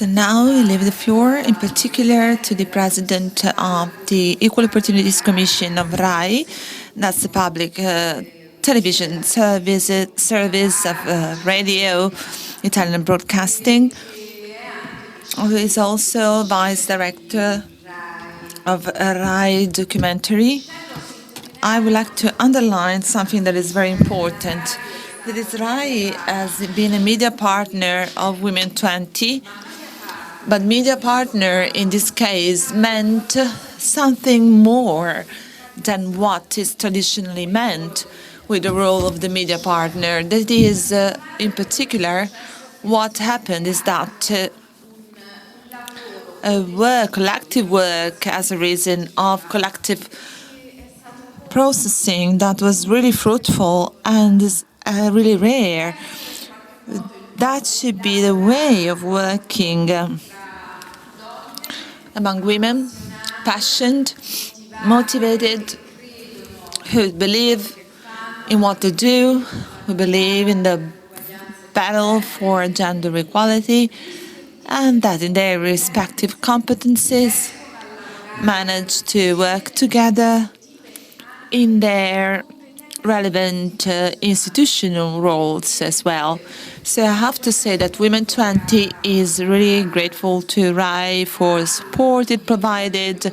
So now I leave the floor in particular to the President of the Equal Opportunities Commission of RAI, that's the public television service of radio, Italian broadcasting, who is also Vice Director of RAI documentary. I would like to underline something that is very important. That is, RAI has been a media partner of Women 20, but media partner in this case meant something more than what is traditionally meant with the role of the media partner. That is, in particular, what happened is that collective work as a reason of collective processing that was really fruitful and is really rare. That should be the way of working among women, passionate, motivated, who believe in what they do, who believe in the battle for gender equality, and that in their respective competencies manage to work together in their relevant institutional roles as well. So I have to say that Women 20 is really grateful to RAI for the support it provided,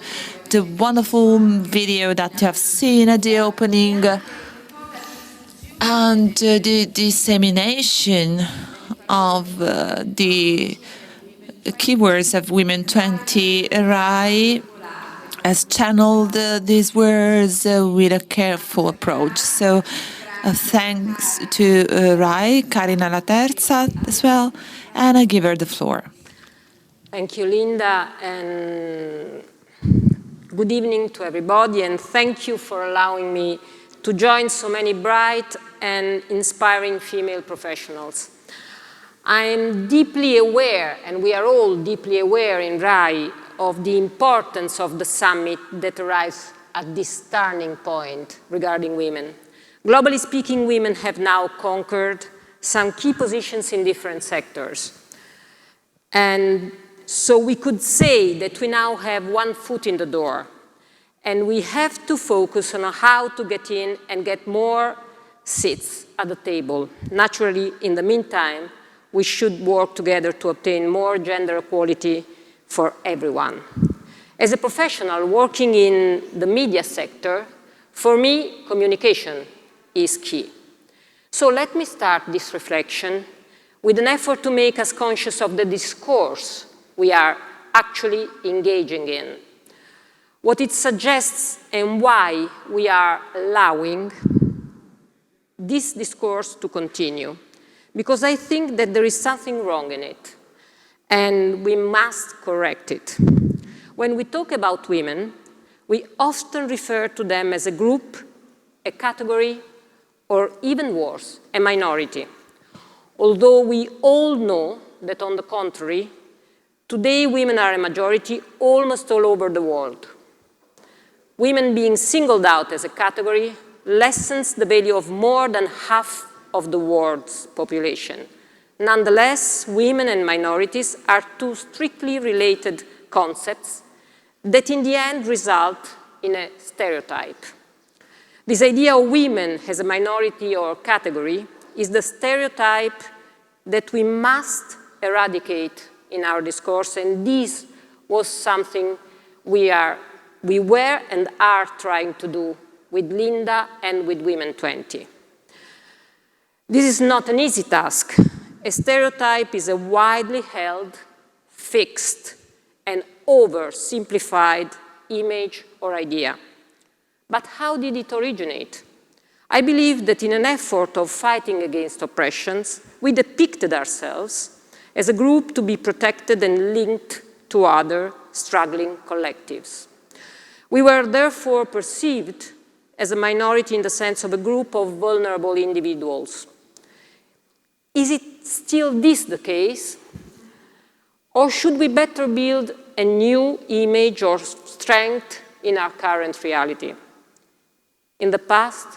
the wonderful video that you have seen at the opening, and the dissemination of the keywords of Women 20. RAI has channeled these words with a careful approach. So thanks to RAI, Karina La Terza as well, and I give her the floor. Thank you, Linda, and good evening to everybody, and thank you for allowing me to join so many bright and inspiring female professionals. I'm deeply aware, and we are all deeply aware in RAI, of the importance of the summit that arrives at this turning point regarding women. Globally speaking, women have now conquered some key positions in different sectors. And so we could say that we now have one foot in the door, and we have to focus on how to get in and get more seats at the table. Naturally, in the meantime, we should work together to obtain more gender equality for everyone. As a professional working in the media sector, for me, communication is key. So let me start this reflection with an effort to make us conscious of the discourse we are actually engaging in, what it suggests and why we are allowing this discourse to continue. Because I think that there is something wrong in it, and we must correct it. When we talk about women, we often refer to them as a group, a category, or even worse, a minority. Although we all know that, on the contrary, today women are a majority almost all over the world. Women being singled out as a category lessens the value of more than half of the world's population. Nonetheless, women and minorities are two strictly related concepts that in the end result in a stereotype. This idea of women as a minority or category is the stereotype that we must eradicate in our discourse, and this was something we were and are trying to do with Linda and with Women 20. This is not an easy task. A stereotype is a widely held, fixed, and oversimplified image or idea. But how did it originate? I believe that in an effort of fighting against oppressions, we depicted ourselves as a group to be protected and linked to other struggling collectives. We were therefore perceived as a minority in the sense of a group of vulnerable individuals. Is it still this the case? Or should we better build a new image or strength in our current reality? In the past,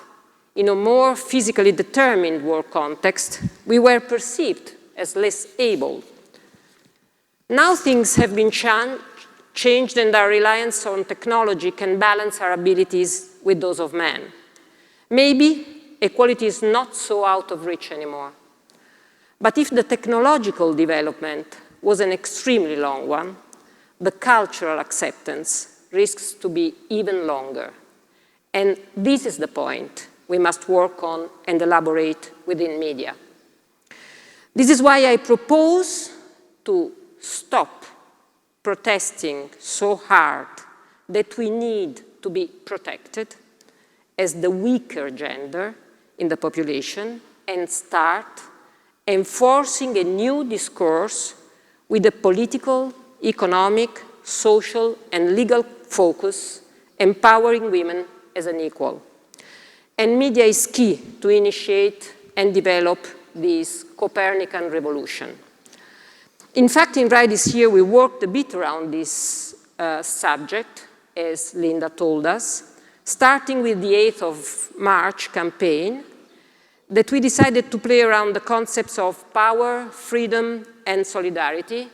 in a more physically determined work context, we were perceived as less able. Now things have been changed and our reliance on technology can balance our abilities with those of men. Maybe equality is not so out of reach anymore. But if the technological development was an extremely long one, the cultural acceptance risks to be even longer. And this is the point we must work on and elaborate within media. This is why I propose to stop protesting so hard that we need to be protected as the weaker gender in the population and start enforcing a new discourse with a political, economic, social, and legal focus, empowering women as an equal. And media is key to initiate and develop this Copernican revolution. In fact, in RAI this year, we worked a bit around this subject, as Linda told us, starting with the 8th of March campaign, that we decided to play around the concepts of power, freedom, and solidarity,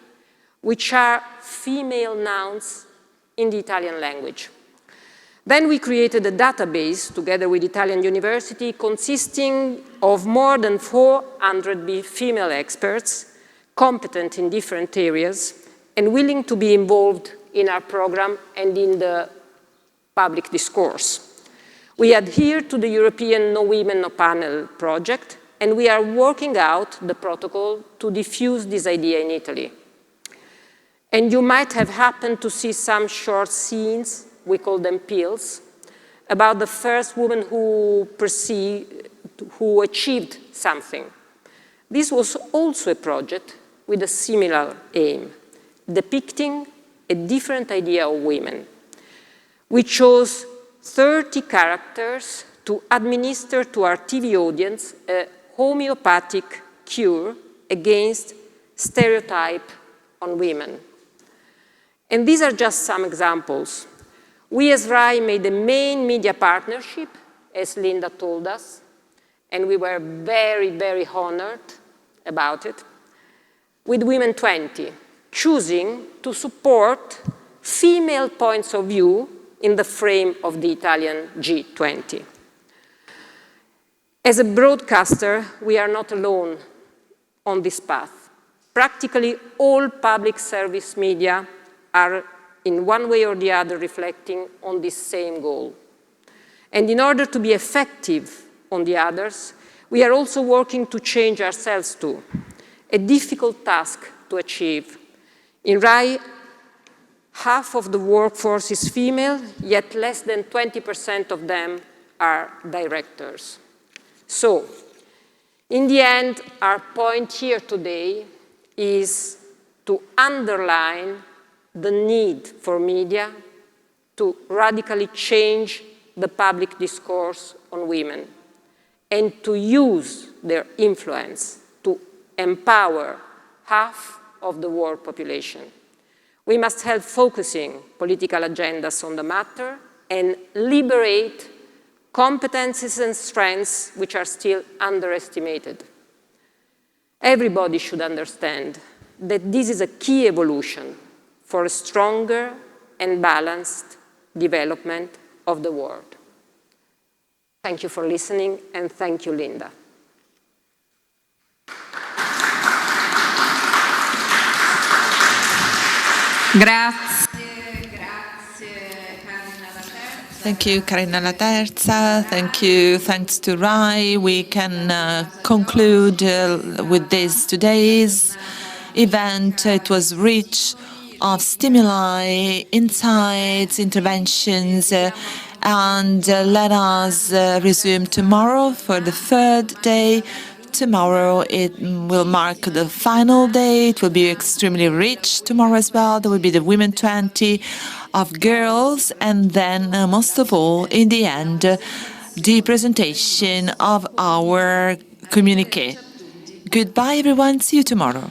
which are female nouns in the Italian language. Then we created a database together with Italian University consisting of more than 400 female experts competent in different areas and willing to be involved in our program and in the public discourse. We adhere to the European No Women, No Panel project, and we are working out the protocol to diffuse this idea in Italy. And you might have happened to see some short scenes, we call them peels, about the first woman who achieved something. This was also a project with a similar aim, depicting a different idea of women. We chose 30 characters to administer to our TV audience a homeopathic cure against stereotype on women. And these are just some examples. We as RAI made a main media partnership, as Linda told us, and we were very, very honored about it, with Women 20, choosing to support female points of view in the frame of the Italian G20. As a broadcaster, we are not alone on this path. Practically all public service media are in one way or the other reflecting on this same goal. And in order to be effective on the others, we are also working to change ourselves too, a difficult task to achieve. In RAI, half of the workforce is female, yet less than 20% of them are directors. So, in the end, our point here today is to underline the need for media to radically change the public discourse on women and to use their influence to empower half of the world population. We must help focusing political agendas on the matter and liberate competences and strengths which are still underestimated. Everybody should understand that this is a key evolution for a stronger and balanced development of the world. Thank you for listening, and thank you, Linda. Thank you, Carina Laterza. Thank you. Thanks to RAI, we can conclude with this today's event. It was rich of stimuli, insights, interventions, and let us resume tomorrow for the third day. Tomorrow it will mark the final day. It will be extremely rich tomorrow as well. There will be the Women 20 of girls, and then most of all, in the end, the presentation of our communiqué. Goodbye, everyone. See you tomorrow.